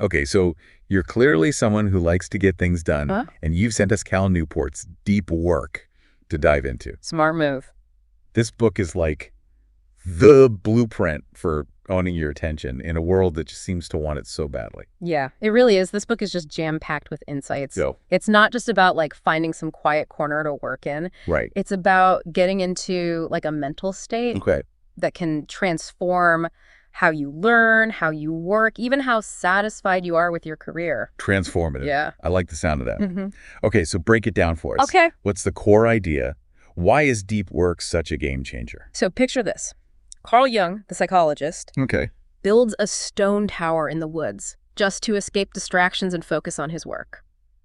Okay, so you're clearly someone who likes to get things done, Huh? and you've sent us Cal Newport's Deep Work to dive into. Smart move. This book is like the blueprint for owning your attention in a world that just seems to want it so badly. Yeah, it really is. This book is just jam-packed with insights. Yo. It's not just about like finding some quiet corner to work in. Right. It's about getting into like a mental state Okay. that can transform how you learn, how you work, even how satisfied you are with your career. Transformative. Yeah. I like the sound of that. Mm-hmm. Okay, so break it down for us. Okay. What's the core idea? Why is deep work such a game changer? So picture this. Carl Jung, the psychologist, Okay. builds a stone tower in the woods just to escape distractions and focus on his work.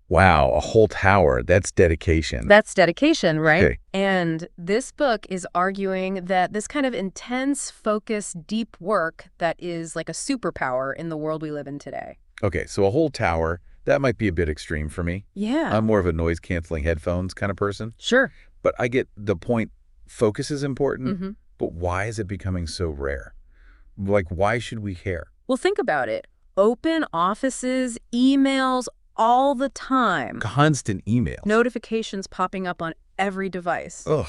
Wow, a whole tower. That's dedication. That's dedication, right? Okay. And this book is arguing that this kind of intense, focused, deep work that is like a superpower in the world we live in today. Okay, so a whole tower, that might be a bit extreme for me. Yeah. I'm more of a noise-canceling headphones kind of person. Sure. But I get the point. Focus is important, Mm-hmm. but why is it becoming so rare? Like, why should we care? Well, think about it. Open offices, emails, all the time. Constant emails. Notifications popping up on every device. Ugh,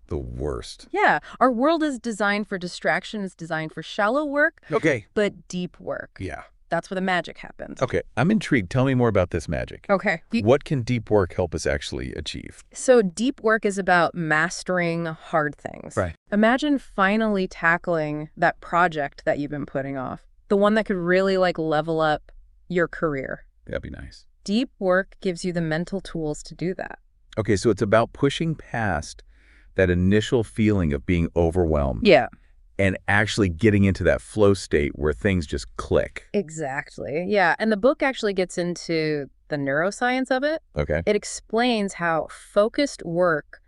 the worst. Yeah, our world is designed for distraction. It's designed for shallow work, Okay. but deep work. Yeah. That's where the magic happens. Okay, I'm intrigued. Tell me more about this magic. Okay. What can deep work help us actually achieve? So deep work is about mastering hard things. Right. Imagine finally tackling that project that you've been putting off, the one that could really like level up your career. That'd be nice. Deep work gives you the mental tools to do that. Okay, so it's about pushing past that initial feeling of being overwhelmed Yeah, and actually getting into that flow state where things just click. exactly. Yeah, and the book actually gets into the neuroscience of it. Okay. It explains how focused work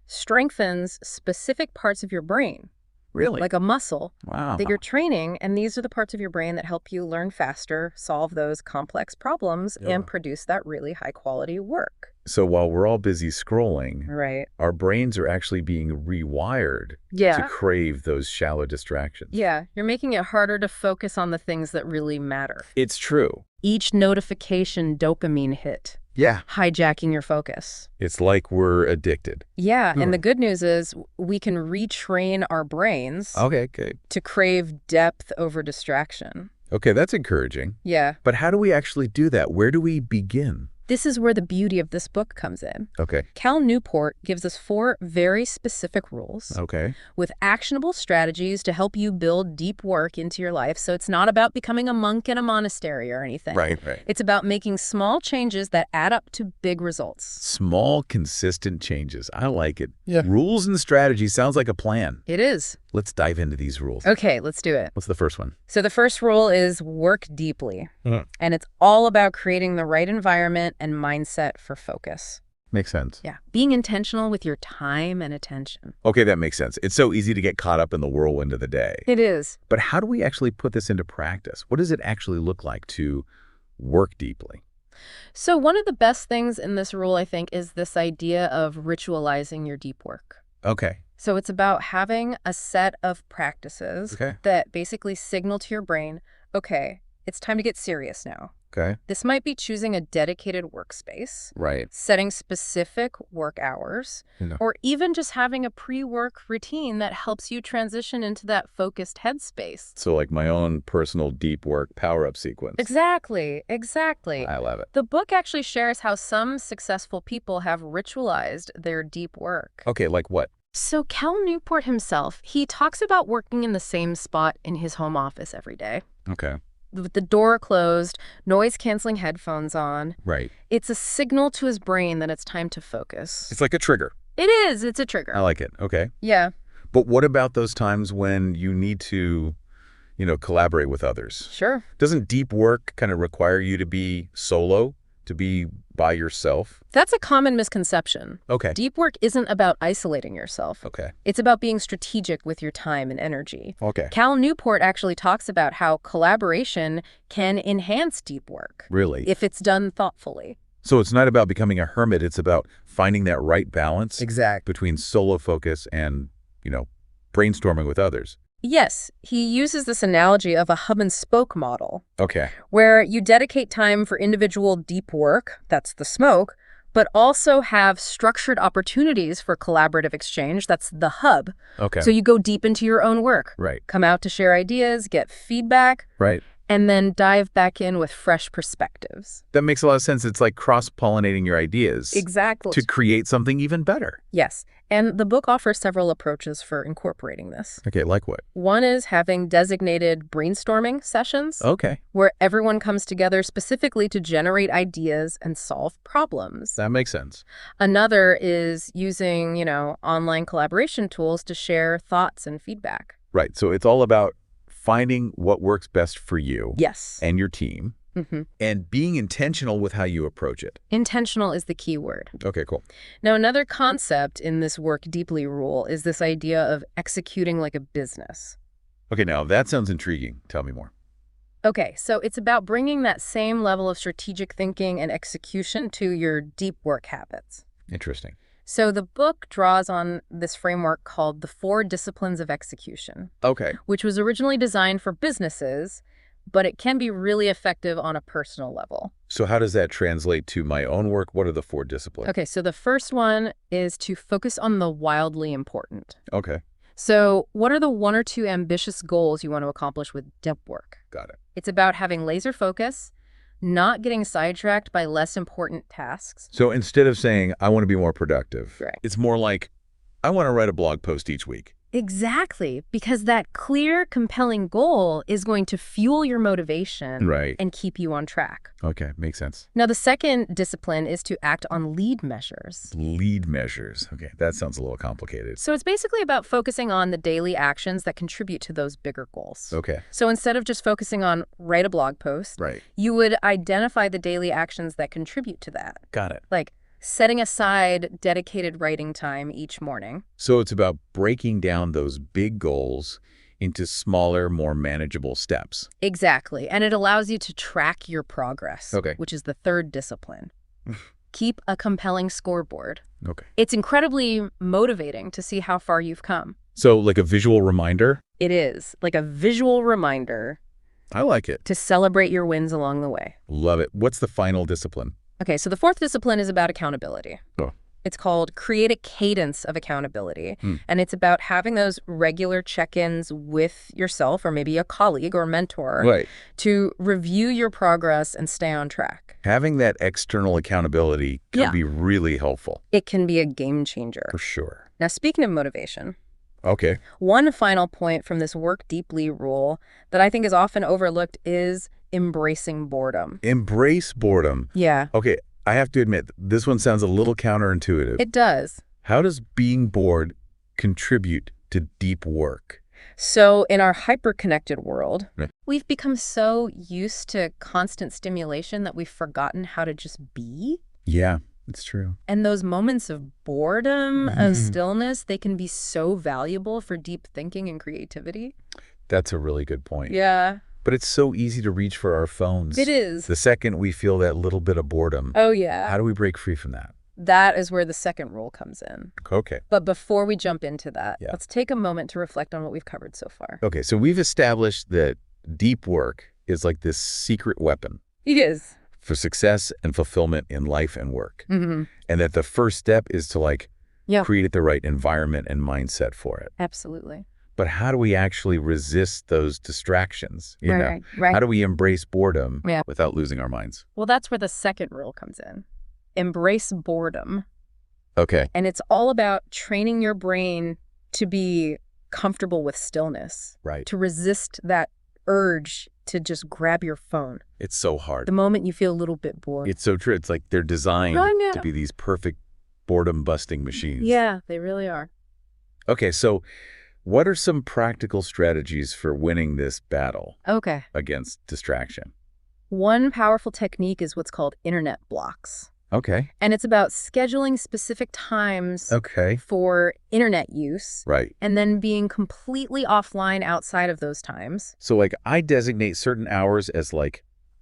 strengthens specific parts of your brain, Really? like a muscle Wow. that you're training, and these are the parts of your brain that help you learn faster, solve those complex problems, Yeah. and produce that really high-quality work. So while we're all busy scrolling, Right. our brains are actually being rewired to Yeah. crave those shallow distractions. Yeah, you're making it harder to focus on the things that really matter. It's true. Each notification dopamine hit, Yeah. hijacking your focus. It's like we're addicted. Yeah, Hmm. and the good news is we can retrain our brains Okay, okay. to crave depth over distraction. Okay, that's encouraging. Yeah, But how do we actually do that? Where do we begin? this is where the beauty of this book comes in. Okay. Cal Newport gives us 4 very specific rules Okay. with actionable strategies to help you build deep work into your life. So it's not about becoming a monk in a monastery or anything. Right. It's about making small changes that add up to big results. Small, consistent changes. I like it. Yeah. Rules and strategies sounds like a plan. It is. Let's dive into these rules. Okay, let's do it. What's the first one? So the first rule is work deeply. Mhm. And it's all about creating the right environment and mindset for focus. Makes sense. Yeah. Being intentional with your time and attention. Okay, that makes sense. It's so easy to get caught up in the whirlwind of the day. It is. But how do we actually put this into practice? What does it actually look like to work deeply? So one of the best things in this rule, I think, is this idea of ritualizing your deep work. Okay. So it's about having a set of practices Okay. that basically signal to your brain, okay, it's time to get serious now. Okay. This might be choosing a dedicated workspace, Right. setting specific work hours, You know. or even just having a pre-work routine that helps you transition into that focused headspace. So like my own personal deep work power-up sequence. Exactly. I love it. The book actually shares how some successful people have ritualized their deep work. Okay, like what? So Cal Newport himself, he talks about working in the same spot in his home office every day. Okay. With the door closed, noise-canceling headphones on. Right. It's a signal to his brain that it's time to focus. It's like a trigger. It is. It's a trigger. I like it. Okay. Yeah. But what about those times when you need to, collaborate with others? Sure. Doesn't deep work kind of require you to be solo, to be by yourself? That's a common misconception. Okay. Deep work isn't about isolating yourself. Okay. It's about being strategic with your time and energy. Okay. Cal Newport actually talks about how collaboration can enhance deep work Really? if it's done thoughtfully. So it's not about becoming a hermit. It's about finding that right balance Exactly. between solo focus and, brainstorming with others. Yes, he uses this analogy of a hub and spoke model, Okay. where you dedicate time for individual deep work, that's the smoke, but also have structured opportunities for collaborative exchange, that's the hub. Okay. So you go deep into your own work, Right. come out to share ideas, get feedback, Right. and then dive back in with fresh perspectives. That makes a lot of sense. It's like cross-pollinating your ideas Exactly. to create something even better. Yes, and the book offers several approaches for incorporating this. Okay, like what? One is having designated brainstorming sessions Okay, where everyone comes together specifically to generate ideas and solve problems. that makes sense. Another is using, online collaboration tools to share thoughts and feedback. Right, so it's all about finding what works best for you Yes. and your team and being intentional with how you approach it. Intentional is the key word. Okay, cool. Now, another concept in this work deeply rule is this idea of executing like a business. Okay, now that sounds intriguing. Tell me more. Okay, so it's about bringing that same level of strategic thinking and execution to your deep work habits. Interesting. So the book draws on this framework called the 4 Disciplines of Execution, Okay. which was originally designed for businesses, but it can be really effective on a personal level. So how does that translate to my own work? What are the 4 disciplines? Okay, so the first one is to focus on the wildly important. Okay, So what are the 1 or 2 ambitious goals you want to accomplish with deep work? got it. It's about having laser focus, not getting sidetracked by less important tasks. So instead of saying, I want to be more productive, Right. it's more like, I want to write a blog post each week. Exactly, because that clear, compelling goal is going to fuel your motivation Right. and keep you on track. Okay, makes sense. Now, the second discipline is to act on lead measures. Lead measures. Okay, that sounds a little complicated. So it's basically about focusing on the daily actions that contribute to those bigger goals. Okay, So instead of just focusing on write a blog post, right. you would identify the daily actions that contribute to that, Got it. like setting aside dedicated writing time each morning. So it's about breaking down those big goals into smaller, more manageable steps. Exactly, and it allows you to track your progress, Okay. which is the third discipline. Keep a compelling scoreboard. Okay. It's incredibly motivating to see how far you've come. So like a visual reminder? It is like a visual reminder I like it. to celebrate your wins along the way. Love it. What's the final discipline? Okay, so the fourth discipline is about accountability. Oh. It's called create a cadence of accountability, and it's about having those regular check-ins with yourself or maybe a colleague or mentor Right. to review your progress and stay on track. Having that external accountability can Yeah. be really helpful. It can be a game changer. For sure. Now, speaking of motivation, Okay. one final point from this work deeply rule that I think is often overlooked is embracing boredom. Embrace boredom. Yeah, Okay, I have to admit, this one sounds a little counterintuitive. it does. How does being bored contribute to deep work? So in our hyper-connected world, Right. we've become so used to constant stimulation that we've forgotten how to just be. Yeah, it's true. And those moments of boredom, of stillness, they can be so valuable for deep thinking and creativity. That's a really good point. Yeah, But it's so easy to reach for our phones. it is. The second we feel that little bit of boredom, Oh, yeah. how do we break free from that? That is where the second rule comes in. Okay. But before we jump into that, Yeah. let's take a moment to reflect on what we've covered so far. Okay, so we've established that deep work is like this secret weapon It is. for success and fulfillment in life and work. Mm-hmm. And that the first step is to Yeah. create the right environment and mindset for it. Absolutely. But how do we actually resist those distractions? You know? Right. How do we embrace boredom Yeah. without losing our minds? Well, that's where the second rule comes in. Embrace boredom. Okay. And it's all about training your brain to be comfortable with stillness, Right. to resist that urge to just grab your phone It's so hard. the moment you feel a little bit bored. It's so true. It's like they're designed I know. to be these perfect boredom-busting machines. Yeah, they really are. Okay, so what are some practical strategies for winning this battle Okay. against distraction? One powerful technique is what's called internet blocks. Okay. And it's about scheduling specific times Okay. for internet use Right. and then being completely offline outside of those times. So I designate certain hours as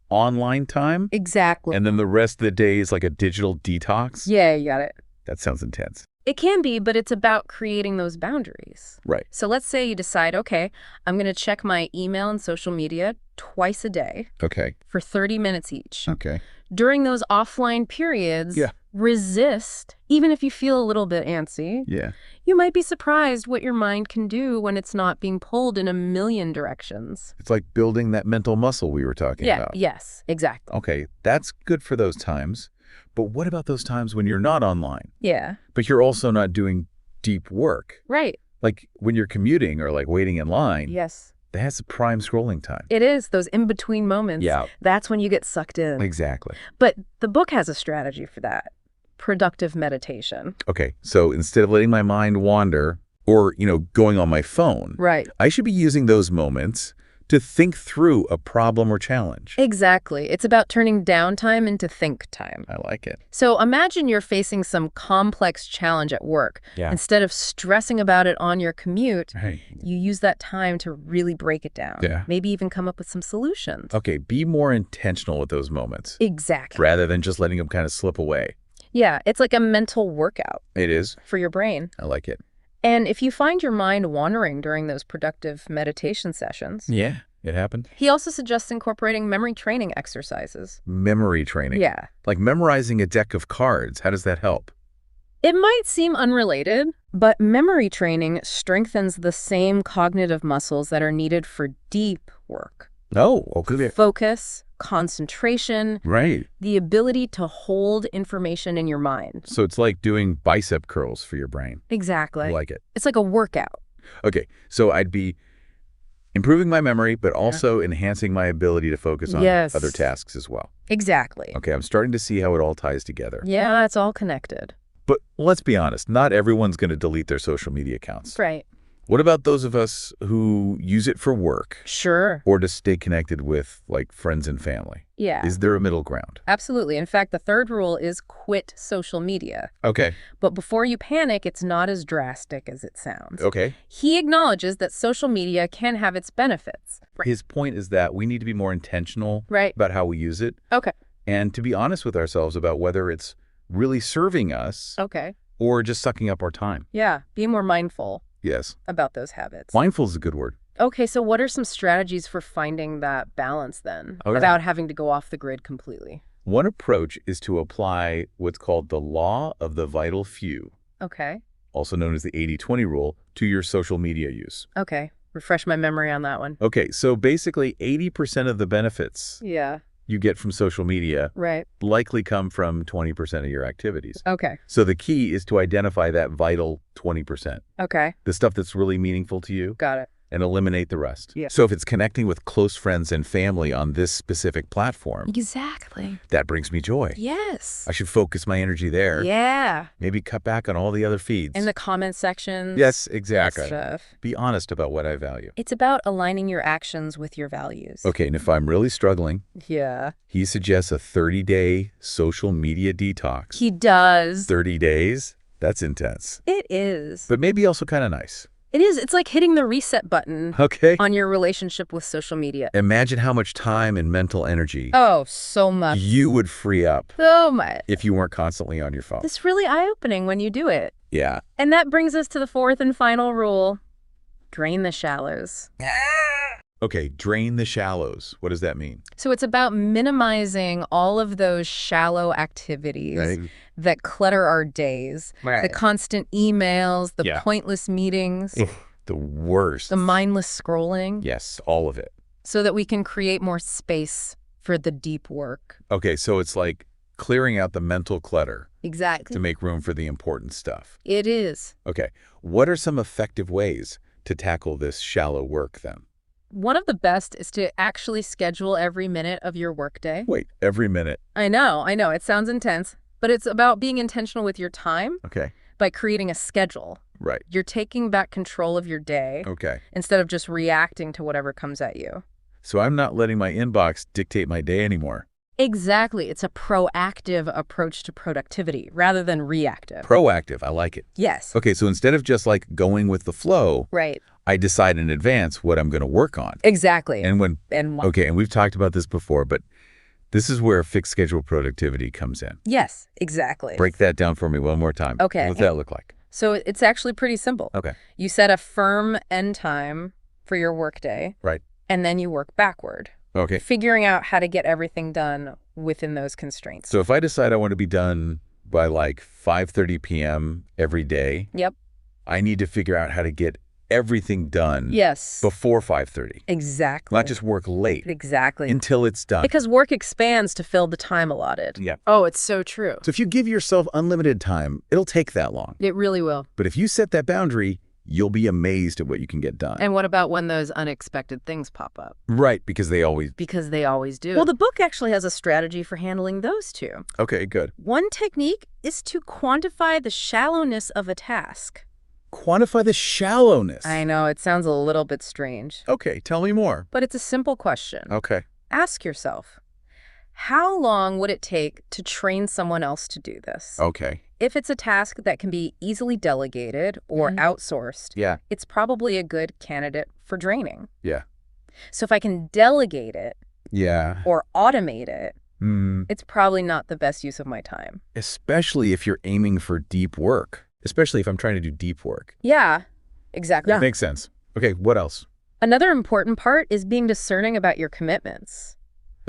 online time, Exactly. and then the rest of the day is like a digital detox. Yeah, you got it. That sounds intense. It can be, but it's about creating those boundaries. Right. So let's say you decide, okay, I'm going to check my email and social media twice a day Okay. for 30 minutes each. Okay. During those offline periods, Yeah. resist, even if you feel a little bit antsy. Yeah. You might be surprised what your mind can do when it's not being pulled in a million directions. It's like building that mental muscle we were talking about. Yes, exactly. Okay, that's good for those times. But what about those times when you're not online, Yeah, but you're also not doing deep work? right. Like when you're commuting or like waiting in line, Yes. that's a prime scrolling time. It is, those in-between moments. Yeah. That's when you get sucked in. Exactly. But the book has a strategy for that. Productive meditation. Okay, so instead of letting my mind wander or, going on my phone, Right. I should be using those moments to think through a problem or challenge. Exactly. It's about turning downtime into think time. I like it. So imagine you're facing some complex challenge at work. Yeah. Instead of stressing about it on your commute, Hey. you use that time to really break it down. Yeah. Maybe even come up with some solutions. Okay, be more intentional with those moments Exactly. rather than just letting them kind of slip away. Yeah, it's like a mental workout It is. for your brain. I like it. And if you find your mind wandering during those productive meditation sessions, Yeah, it happened. he also suggests incorporating memory training exercises. Memory training. Yeah. Like memorizing a deck of cards. How does that help? It might seem unrelated, but memory training strengthens the same cognitive muscles that are needed for deep work. Oh, okay. Focus, concentration, Right. the ability to hold information in your mind. So it's like doing bicep curls for your brain. Exactly. I like it. It's like a workout. Okay, so I'd be improving my memory, but also enhancing my ability to focus on Yes. other tasks as well. Exactly. Okay, I'm starting to see how it all ties together. Yeah, it's all connected. But let's be honest, not everyone's going to delete their social media accounts. Right. What about those of us who use it for work Sure. or to stay connected with, like, friends and family? Yeah. Is there a middle ground? Absolutely. In fact, the third rule is quit social media. Okay. But before you panic, it's not as drastic as it sounds. Okay. He acknowledges that social media can have its benefits. His point is that we need to be more intentional Right. about how we use it Okay. and to be honest with ourselves about whether it's really serving us Okay. or just sucking up our time. Yeah. Be more mindful Yes. about those habits. Mindful is a good word. Okay, so what are some strategies for finding that balance then, Okay. without having to go off the grid completely? One approach is to apply what's called the law of the vital few, Okay. also known as the 80-20 rule, to your social media use. Okay. Refresh my memory on that one. Okay, so basically 80% of the benefits Yeah. you get from social media Right. likely come from 20% of your activities. Okay. So the key is to identify that vital 20%, Okay. the stuff that's really meaningful to you, Got it. and eliminate the rest. Yeah. So if it's connecting with close friends and family on this specific platform, Exactly. that brings me joy. Yes. I should focus my energy there. Yeah. Maybe cut back on all the other feeds. In the comment sections. Yes, that exactly. stuff. Be honest about what I value. It's about aligning your actions with your values. Okay, and if I'm really struggling, Yeah. he suggests a 30-day social media detox. He does. 30 days? That's intense. It is. But maybe also kind of nice. It is. It's like hitting the reset button Okay. on your relationship with social media. Imagine how much time and mental energy Oh, so much. you would free up So much. if you weren't constantly on your phone. It's really eye-opening when you do it. Yeah. And that brings us to the fourth and final rule. Drain the shallows. Okay, drain the shallows. What does that mean? So it's about minimizing all of those shallow activities that clutter our days. The constant emails, the Yeah. pointless meetings, The worst. the mindless scrolling, Yes, all of it. so that we can create more space for the deep work. Okay, so it's like clearing out the mental clutter Exactly. to make room for the important stuff. It is. Okay, what are some effective ways to tackle this shallow work then? One of the best is to actually schedule every minute of your workday. Wait, every minute. I know. It sounds intense, but it's about being intentional with your time Okay, by creating a schedule. right. You're taking back control of your day Okay, instead of just reacting to whatever comes at you. so I'm not letting my inbox dictate my day anymore. Exactly. It's a proactive approach to productivity rather than reactive. Proactive, I like it. Yes. Okay, so instead of just like going with the flow, Right. I decide in advance what I'm going to work on. Exactly. And when And Okay, and we've talked about this before, but This is where fixed schedule productivity comes in. Yes, exactly. Break that down for me one more time. Okay. What's that look like? So it's actually pretty simple. Okay. You set a firm end time for your workday. Right. And then you work backward. Okay. Figuring out how to get everything done within those constraints. So if I decide I want to be done by like 5:30 p.m. every day, Yep. I need to figure out how to get everything done Yes. before 5:30. Exactly. Not just work late Exactly. until it's done. Because work expands to fill the time allotted. Yeah. Oh, it's so true. So if you give yourself unlimited time, it'll take that long. It really will. But if you set that boundary, you'll be amazed at what you can get done. And what about when those unexpected things pop up? Right, because they always... Because they always do. Well, the book actually has a strategy for handling those two. Okay, good. One technique is to quantify the shallowness of a task. Quantify the shallowness. I know, it sounds a little bit strange. Okay, tell me more. But it's a simple question. Okay. Ask yourself, how long would it take to train someone else to do this? Okay. If it's a task that can be easily delegated or outsourced, Yeah. it's probably a good candidate for draining. Yeah. So if I can delegate it Yeah. or automate it, Hmm. it's probably not the best use of my time. Especially if you're aiming for deep work. Especially if I'm trying to do deep work. Yeah, exactly. Makes sense. Okay, what else? Another important part is being discerning about your commitments.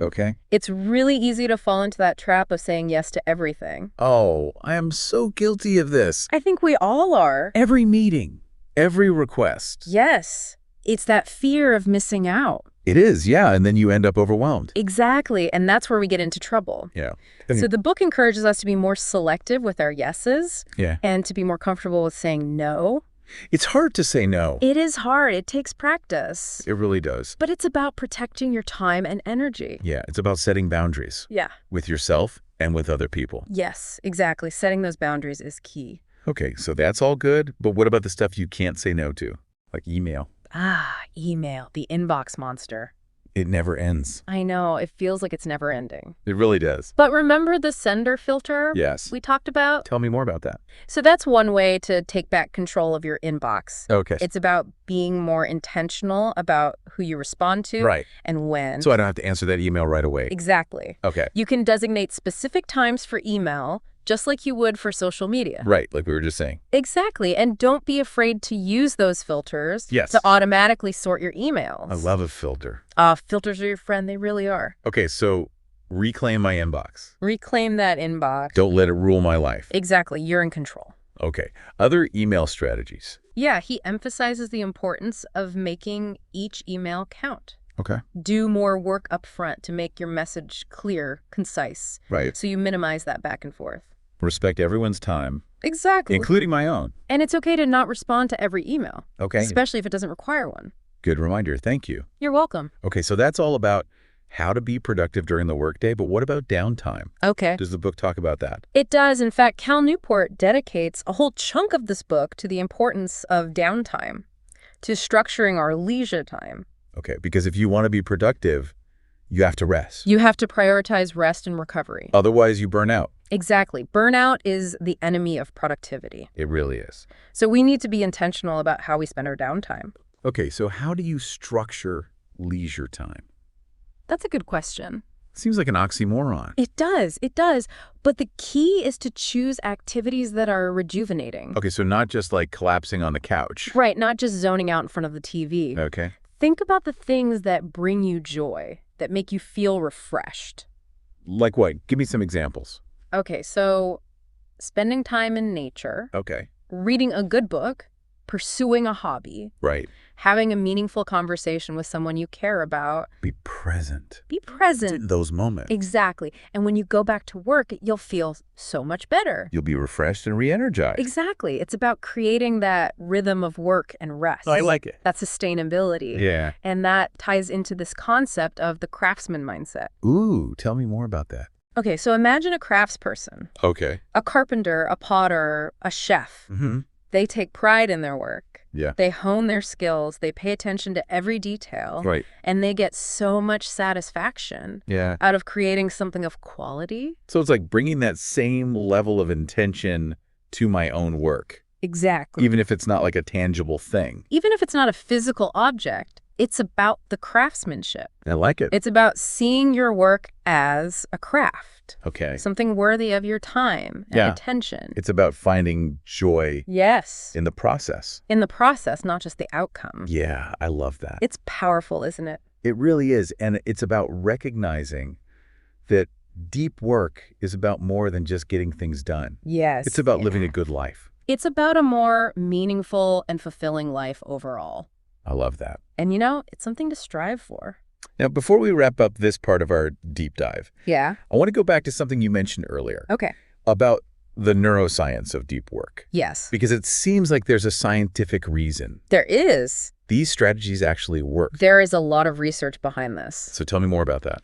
Okay. It's really easy to fall into that trap of saying yes to everything. Oh, I am so guilty of this. I think we all are. Every meeting, every request. Yes. It's that fear of missing out. It is, yeah, and then you end up overwhelmed. Exactly, and that's where we get into trouble. Yeah. So the book encourages us to be more selective with our yeses Yeah. and to be more comfortable with saying no. It's hard to say no. It is hard. It takes practice. It really does. But it's about protecting your time and energy. Yeah, it's about setting boundaries Yeah. with yourself and with other people. Yes, exactly. Setting those boundaries is key. Okay, so that's all good, but what about the stuff you can't say no to? Like email. Email, the inbox monster. It never ends. I know, it feels like it's never ending. It really does. But remember the sender filter Yes. we talked about? Tell me more about that. So that's one way to take back control of your inbox. Okay. It's about being more intentional about who you respond to Right. and when. So I don't have to answer that email right away. Exactly. Okay. You can designate specific times for email, just like you would for social media. Right, like we were just saying. Exactly. And don't be afraid to use those filters Yes. to automatically sort your emails. I love a filter. Filters are your friend. They really are. Okay, so reclaim my inbox. Reclaim that inbox. Don't let it rule my life. Exactly. You're in control. Okay. Other email strategies. Yeah, he emphasizes the importance of making each email count. Okay. Do more work up front to make your message clear, concise, Right. so you minimize that back and forth. Respect everyone's time, Exactly. including my own. And it's okay to not respond to every email, Okay. especially if it doesn't require one. Good reminder. Thank you. You're welcome. Okay, so that's all about how to be productive during the workday, but what about downtime? Okay. Does the book talk about that? It does. In fact, Cal Newport dedicates a whole chunk of this book to the importance of downtime, to structuring our leisure time. Okay, because if you want to be productive, you have to rest. You have to prioritize rest and recovery. Otherwise, you burn out. Exactly. Burnout is the enemy of productivity. It really is. So we need to be intentional about how we spend our downtime. Okay, so how do you structure leisure time? That's a good question. Seems like an oxymoron. It does. It does. But the key is to choose activities that are rejuvenating. Okay, so not just like collapsing on the couch. Right. Not just zoning out in front of the TV. Okay. Think about the things that bring you joy, that make you feel refreshed. Like what? Give me some examples. Okay, so spending time in nature, Okay. reading a good book, pursuing a hobby, Right. having a meaningful conversation with someone you care about. Be present. Be present. In those moments. Exactly. And when you go back to work, you'll feel so much better. You'll be refreshed and re-energized. Exactly. It's about creating that rhythm of work and rest. I like it. That sustainability. Yeah. And that ties into this concept of the craftsman mindset. Ooh, tell me more about that. Okay, so imagine a craftsperson, Okay. a carpenter, a potter, a chef. Mm-hmm. They take pride in their work. Yeah. They hone their skills. They pay attention to every detail. Right. And they get so much satisfaction Yeah. out of creating something of quality. So it's like bringing that same level of intention to my own work, Exactly. even if it's not like a tangible thing. Even if it's not a physical object, It's about the craftsmanship. I like it. It's about seeing your work as a craft. Okay. Something worthy of your time and attention. It's about finding joy Yes. in the process. In the process, not just the outcome. Yeah, I love that. It's powerful, isn't it? It really is. And it's about recognizing that deep work is about more than just getting things done. Yes. It's about living a good life. It's about a more meaningful and fulfilling life overall. I love that. And it's something to strive for. Now, before we wrap up this part of our deep dive, Yeah. I want to go back to something you mentioned earlier Okay. about the neuroscience of deep work. Yes. Because it seems like there's a scientific reason There is. these strategies actually work. There is a lot of research behind this. So tell me more about that.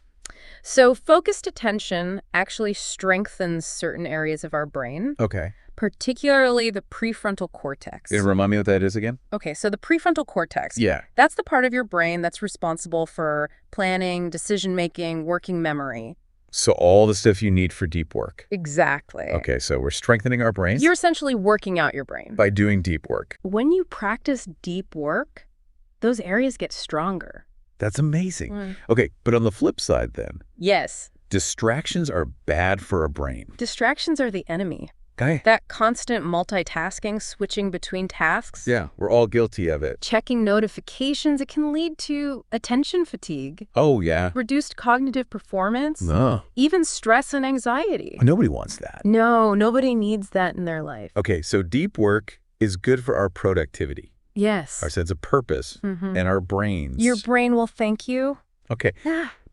So focused attention actually strengthens certain areas of our brain, Okay. particularly the prefrontal cortex. Remind me what that is again? Okay, so the prefrontal cortex, Yeah. that's the part of your brain that's responsible for planning, decision-making, working memory. So all the stuff you need for deep work. Exactly. Okay, so we're strengthening our brains You're essentially working out your brain. by doing deep work. When you practice deep work, those areas get stronger. That's amazing. Okay, but on the flip side then, Yes. distractions are bad for a brain. Distractions are the enemy. Okay? That constant multitasking, switching between tasks, Yeah, we're all guilty of it. checking notifications, it can lead to attention fatigue, Oh, yeah. reduced cognitive performance, No. even stress and anxiety. Nobody wants that. No, nobody needs that in their life. Okay, so deep work is good for our productivity, Yes. our sense of purpose, and our brains. Your brain will thank you. Okay,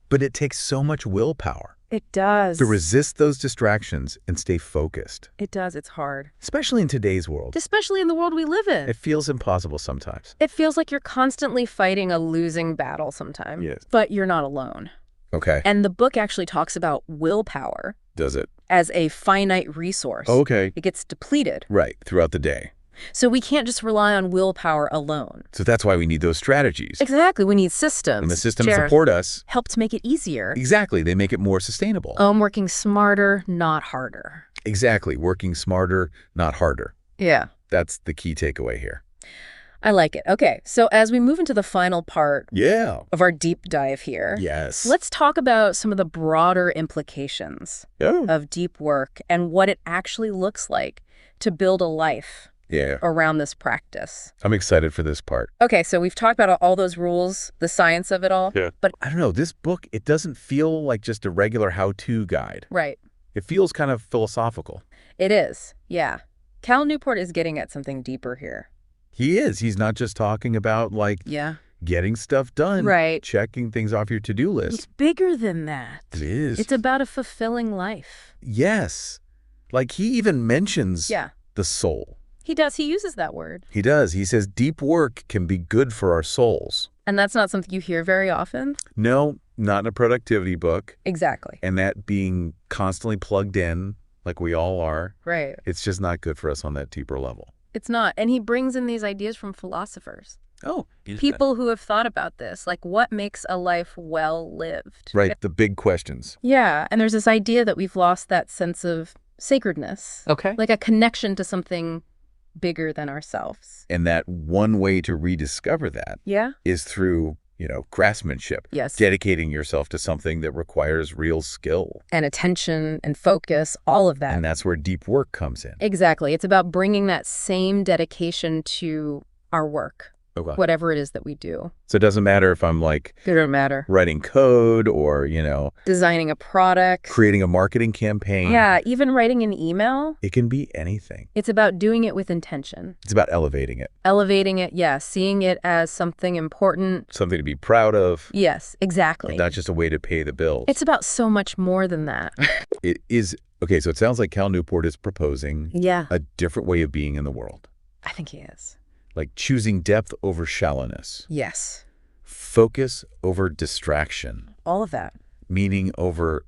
but it takes so much willpower It does. to resist those distractions and stay focused, It does. It's hard. especially in today's world. Especially in the world we live in. It feels impossible sometimes. It feels like you're constantly fighting a losing battle sometimes. Yes. But you're not alone. Okay. And the book actually talks about willpower Does it? as a finite resource. Okay. It gets depleted. Right, throughout the day. So we can't just rely on willpower alone. So that's why we need those strategies. Exactly. We need systems. And the systems Jared, support us. help to make it easier. Exactly. They make it more sustainable. Working smarter, not harder. Exactly. Working smarter, not harder. Yeah. That's the key takeaway here. I like it. Okay. So as we move into the final part Yeah. of our deep dive here, Yes. let's talk about some of the broader implications Oh. of deep work and what it actually looks like to build a life Yeah. around this practice. I'm excited for this part. Okay, so we've talked about all those rules, the science of it all. Yeah. But, I don't know. This book, it doesn't feel like just a regular how-to guide. right, It feels kind of philosophical. it is. Yeah. Cal Newport is getting at something deeper here. He is. He's not just talking about, like, Yeah. getting stuff done. Right. Checking things off your to-do list. It's bigger than that. It is. It's about a fulfilling life. Yes. Like, he even mentions Yeah. the soul. He does. He uses that word. He does. He says deep work can be good for our souls. And that's not something you hear very often. No, not in a productivity book. Exactly. And that being constantly plugged in, like we all are, Right. it's just not good for us on that deeper level. It's not. And he brings in these ideas from philosophers. Oh, People who have thought about this, like what makes a life well lived. right. The big questions. Yeah. And there's this idea that we've lost that sense of sacredness. Okay. Like a connection to something bigger than ourselves. And that one way to rediscover that Yeah? is through, craftsmanship. Yes. Dedicating yourself to something that requires real skill. And attention and focus, all of that. And that's where deep work comes in. Exactly. It's about bringing that same dedication to our work, Okay. whatever it is that we do. So it doesn't matter if I'm It doesn't matter. writing code or, Designing a product. creating a marketing campaign. Yeah, even writing an email. It can be anything. It's about doing it with intention. It's about elevating it. Elevating it, yeah. Seeing it as something important. Something to be proud of, Yes, exactly. not just a way to pay the bills. It's about so much more than that. It is. Okay, so it sounds like Cal Newport is proposing Yeah, a different way of being in the world. I think he is. Like choosing depth over shallowness, Yes, focus over distraction, all of that. meaning over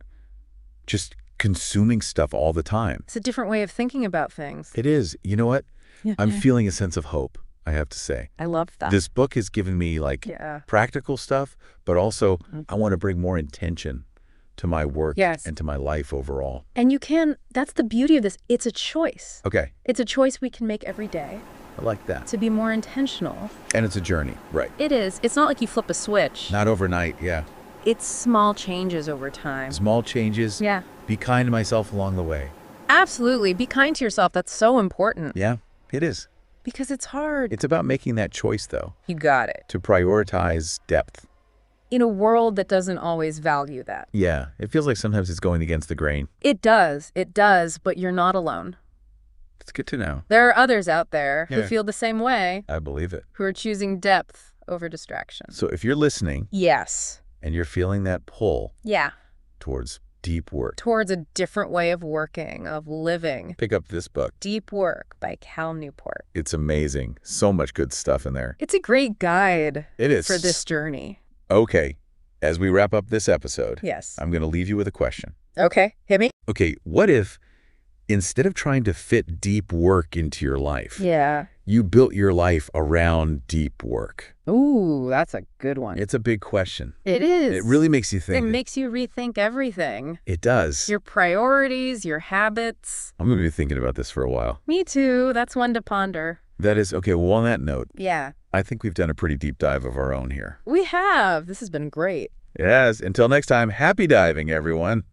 just consuming stuff all the time. It's a different way of thinking about things. It is. You know what? Yeah, I'm feeling a sense of hope, I have to say. I love that. This book has given me Yeah. practical stuff, but also I want to bring more intention to my work Yes. and to my life overall. And that's the beauty of this. It's a choice. Okay. It's a choice we can make every day. I like that. to be more intentional. And it's a journey, right? It is. It's not like you flip a switch. Not overnight, yeah. It's small changes over time. Small changes. Yeah. Be kind to myself along the way. Absolutely. Be kind to yourself. That's so important. Yeah, it is. Because it's hard. It's about making that choice, though, You got it. to prioritize depth. In a world that doesn't always value that. Yeah, it feels like sometimes it's going against the grain. It does, but you're not alone. It's good to know. There are others out there who Yeah. feel the same way, I believe it. who are choosing depth over distraction. So if you're listening Yes. and you're feeling that pull Yeah. towards deep work, Towards a different way of working, of living. pick up this book. Deep Work by Cal Newport. It's amazing. So much good stuff in there. It's a great guide It is. for this journey. Okay, as we wrap up this episode, Yes. I'm going to leave you with a question. Okay, hit me. Okay, what if instead of trying to fit deep work into your life, Yeah. you built your life around deep work? Ooh, that's a good one. It's a big question. It is. It really makes you It think. makes you rethink everything. It does. Your priorities, your habits. I'm going to be thinking about this for a while. Me too. That's one to ponder. That is, okay, well, on that note, Yeah. I think we've done a pretty deep dive of our own here. We have. This has been great. Yes, until next time, happy diving, everyone.